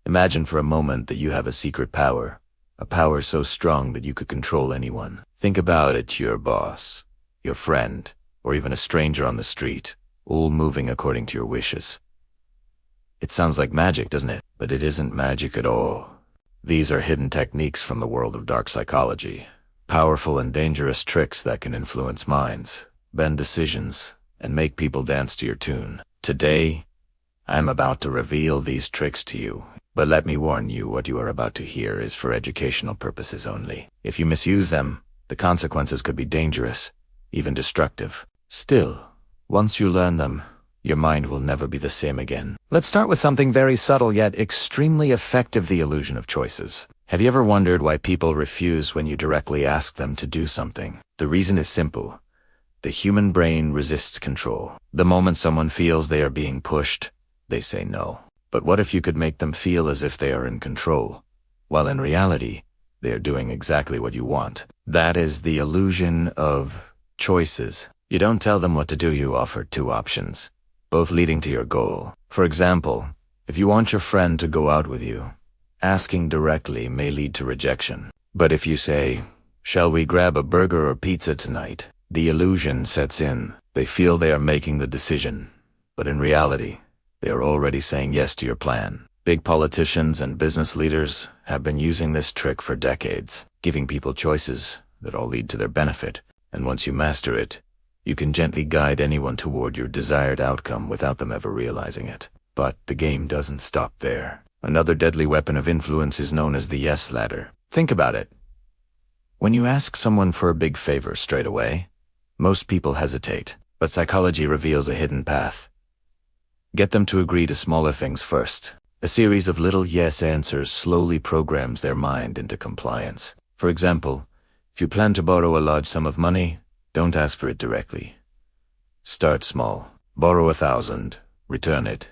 Imagine for a moment that you have a secret power, a power so strong that you could control anyone. Think about it, your boss, your friend, or even a stranger on the street, all moving according to your wishes. It sounds like magic, doesn't it? But it isn't magic at all. These are hidden techniques from the world of dark psychology. Powerful and dangerous tricks that can influence minds, bend decisions, and make people dance to your tune. Today, I'm about to reveal these tricks to you, but let me warn you, what you are about to hear is for educational purposes only. If you misuse them, the consequences could be dangerous, even destructive. Still, once you learn them, your mind will never be the same again. Let's start with something very subtle yet extremely effective: the illusion of choices. Have you ever wondered why people refuse when you directly ask them to do something? The reason is simple. The human brain resists control. The moment someone feels they are being pushed, they say no. But what if you could make them feel as if they are in control, while in reality, they are doing exactly what you want? That is the illusion of choices. You don't tell them what to do, you offer two options, both leading to your goal. For example, if you want your friend to go out with you, asking directly may lead to rejection. But if you say, "Shall we grab a burger or pizza tonight?" the illusion sets in. They feel they are making the decision, but in reality, they are already saying yes to your plan. Big politicians and business leaders have been using this trick for decades, giving people choices that all lead to their benefit. And once you master it, you can gently guide anyone toward your desired outcome without them ever realizing it. But the game doesn't stop there. Another deadly weapon of influence is known as the yes ladder. Think about it. When you ask someone for a big favor straight away, most people hesitate, but psychology reveals a hidden path. Get them to agree to smaller things first. A series of little yes answers slowly programs their mind into compliance. For example, if you plan to borrow a large sum of money, don't ask for it directly. Start small. Borrow 1,000, return it.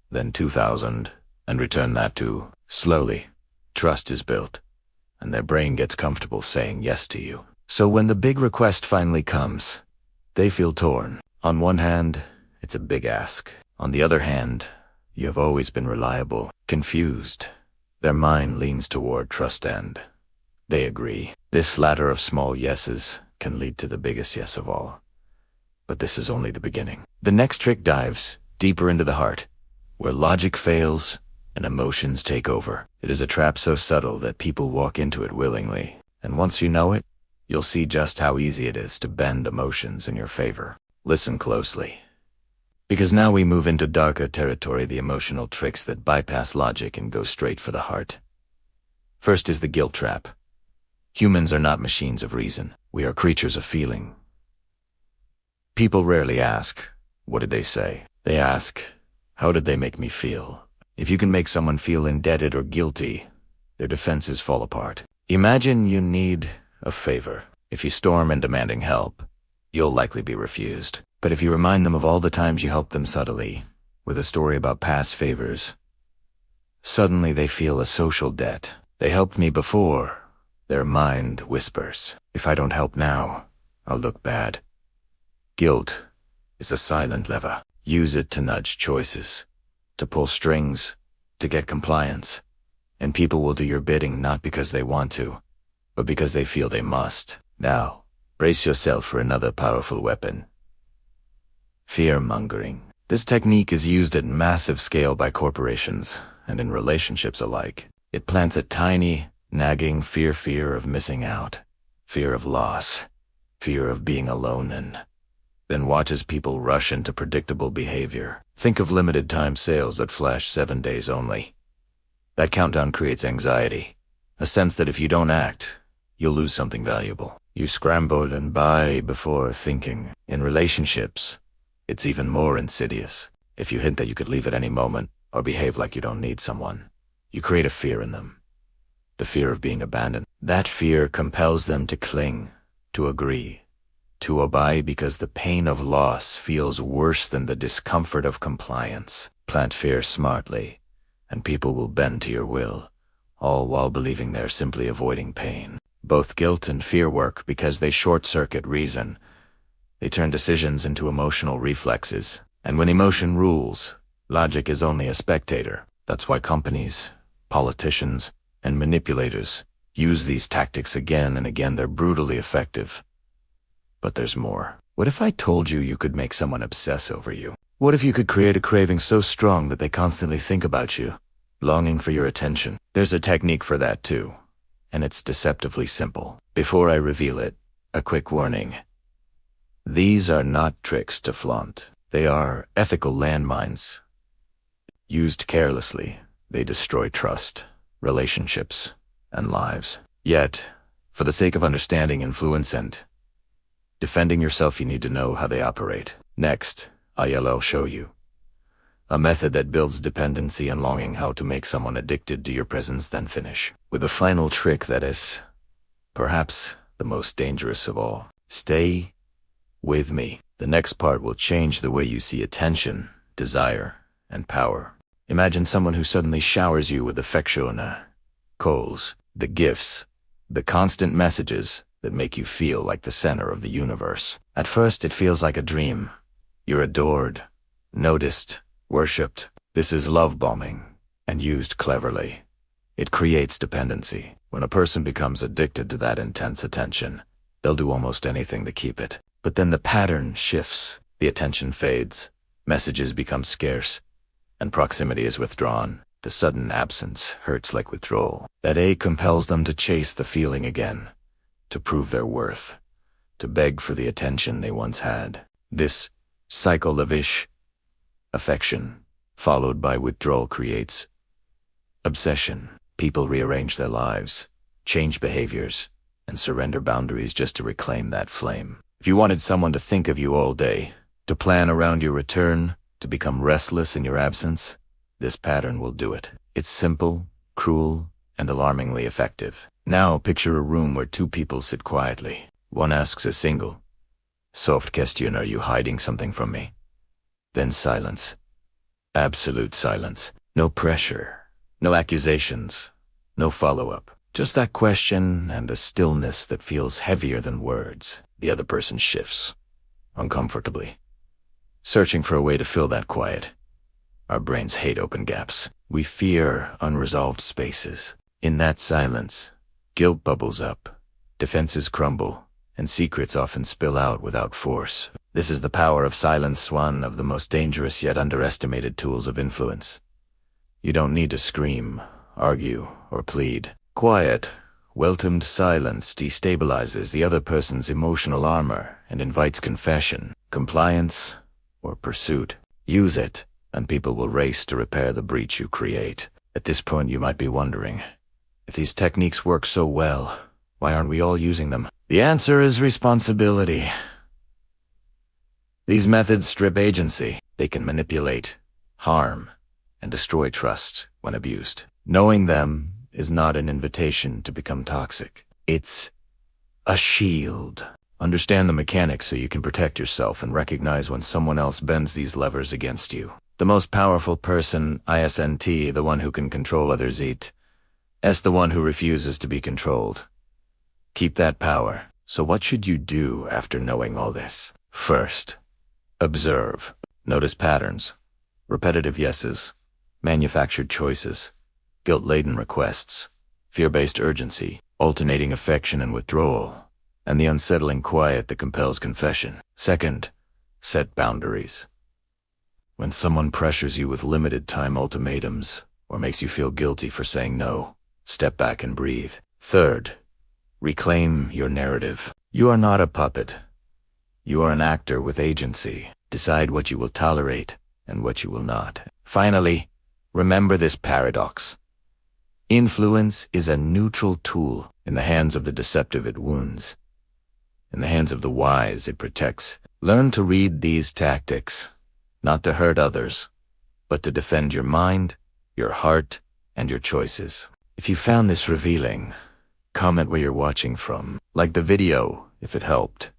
Then 2,000, and return that too. Slowly, trust is built, and their brain gets comfortable saying yes to you. So when the big request finally comes, they feel torn. On one hand, it's a big ask. On the other hand, you have always been reliable. Confused, their mind leans toward trust and they agree. This ladder of small yeses can lead to the biggest yes of all. But this is only the beginning. The next trick dives deeper into the heart, where logic fails and emotions take over. It is a trap so subtle that people walk into it willingly. And once you know it, you'll see just how easy it is to bend emotions in your favor. Listen closely, because now we move into darker territory, the emotional tricks that bypass logic and go straight for the heart. First is the guilt trap. Humans are not machines of reason. We are creatures of feeling. People rarely ask, "What did they say?" They ask, "How did they make me feel?" If you can make someone feel indebted or guilty, their defenses fall apart. Imagine you need a favor. If you storm in demanding help, you'll likely be refused. But if you remind them of all the times you helped them subtly, with a story about past favors, suddenly they feel a social debt. They helped me before. Their mind whispers, "If I don't help now, I'll look bad." Guilt is a silent lever. Use it to nudge choices, to pull strings, to get compliance. And people will do your bidding not because they want to, but because they feel they must. Now, brace yourself for another powerful weapon. Fear-mongering. This technique is used at massive scale by corporations and in relationships alike. It plants a tiny, nagging fear of missing out, fear of loss, fear of being alone, and then watches people rush into predictable behavior. Think of limited time sales that flash 7 days only. That countdown creates anxiety, a sense that if you don't act, you'll lose something valuable. You scramble and buy before thinking. In relationships, it's even more insidious. If you hint that you could leave at any moment or behave like you don't need someone, you create a fear in them. The fear of being abandoned. That fear compels them to cling, to agree, to obey, because the pain of loss feels worse than the discomfort of compliance. Plant fear smartly, and people will bend to your will, all while believing they're simply avoiding pain. Both guilt and fear work because they short-circuit reason. They turn decisions into emotional reflexes. And when emotion rules, logic is only a spectator. That's why companies, politicians, and manipulators use these tactics again and again. They're brutally effective. But there's more. What if I told you you could make someone obsess over you? What if you could create a craving so strong that they constantly think about you, longing for your attention? There's a technique for that too, and it's deceptively simple. Before I reveal it, a quick warning. These are not tricks to flaunt. They are ethical landmines. Used carelessly, they destroy trust, relationships, and lives. Yet, for the sake of understanding influence and defending yourself, you need to know how they operate. Next, I'll show you a method that builds dependency and longing, how to make someone addicted to your presence, then finish with a final trick that is perhaps the most dangerous of all. Stay with me. The next part will change the way you see attention, desire, and power. Imagine someone who suddenly showers you with affection, calls, the gifts, the constant messages that make you feel like the center of the universe. At first, it feels like a dream. You're adored, noticed, worshipped. This is love bombing, and used cleverly, it creates dependency. When a person becomes addicted to that intense attention, they'll do almost anything to keep it. But then the pattern shifts, the attention fades, messages become scarce, and proximity is withdrawn. The sudden absence hurts like withdrawal. That ache compels them to chase the feeling again, to prove their worth, to beg for the attention they once had. This cycle of affection, followed by withdrawal, creates obsession. People rearrange their lives, change behaviors, and surrender boundaries just to reclaim that flame. If you wanted someone to think of you all day, to plan around your return, to become restless in your absence, this pattern will do it. It's simple, cruel, and alarmingly effective. Now picture a room where two people sit quietly. One asks a single, soft question, "Are you hiding something from me?" Then silence. Absolute silence. No pressure, no accusations, no follow-up. Just that question and a stillness that feels heavier than words. The other person shifts, uncomfortably, searching for a way to fill that quiet. Our brains hate open gaps. We fear unresolved spaces. In that silence, guilt bubbles up, defenses crumble, and secrets often spill out without force. This is the power of silence, one of the most dangerous yet underestimated tools of influence. You don't need to scream, argue, or plead. Quiet, welcomed silence destabilizes the other person's emotional armor and invites confession, compliance, or pursuit. Use it, and people will race to repair the breach you create. At this point, you might be wondering, if these techniques work so well, why aren't we all using them? The answer is responsibility. These methods strip agency. They can manipulate, harm, and destroy trust when abused. Knowing them is not an invitation to become toxic. It's a shield. Understand the mechanics so you can protect yourself and recognize when someone else bends these levers against you. The most powerful person, isn't the one who can control others, the one who refuses to be controlled. Keep that power. So what should you do after knowing all this? First, observe. Notice patterns, repetitive yeses, manufactured choices, guilt-laden requests, fear-based urgency, alternating affection and withdrawal, and the unsettling quiet that compels confession. Second, set boundaries. When someone pressures you with limited time ultimatums or makes you feel guilty for saying no, step back and breathe. Third, reclaim your narrative. You are not a puppet. You are an actor with agency. Decide what you will tolerate and what you will not. Finally, remember this paradox. Influence is a neutral tool. In the hands of the deceptive, it wounds. In the hands of the wise, it protects. Learn to read these tactics, not to hurt others, but to defend your mind, your heart, and your choices. If you found this revealing, comment where you're watching from, like the video if it helped,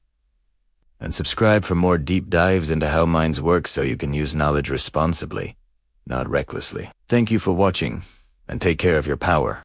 and subscribe for more deep dives into how minds work so you can use knowledge responsibly, not recklessly. Thank you for watching, and take care of your power.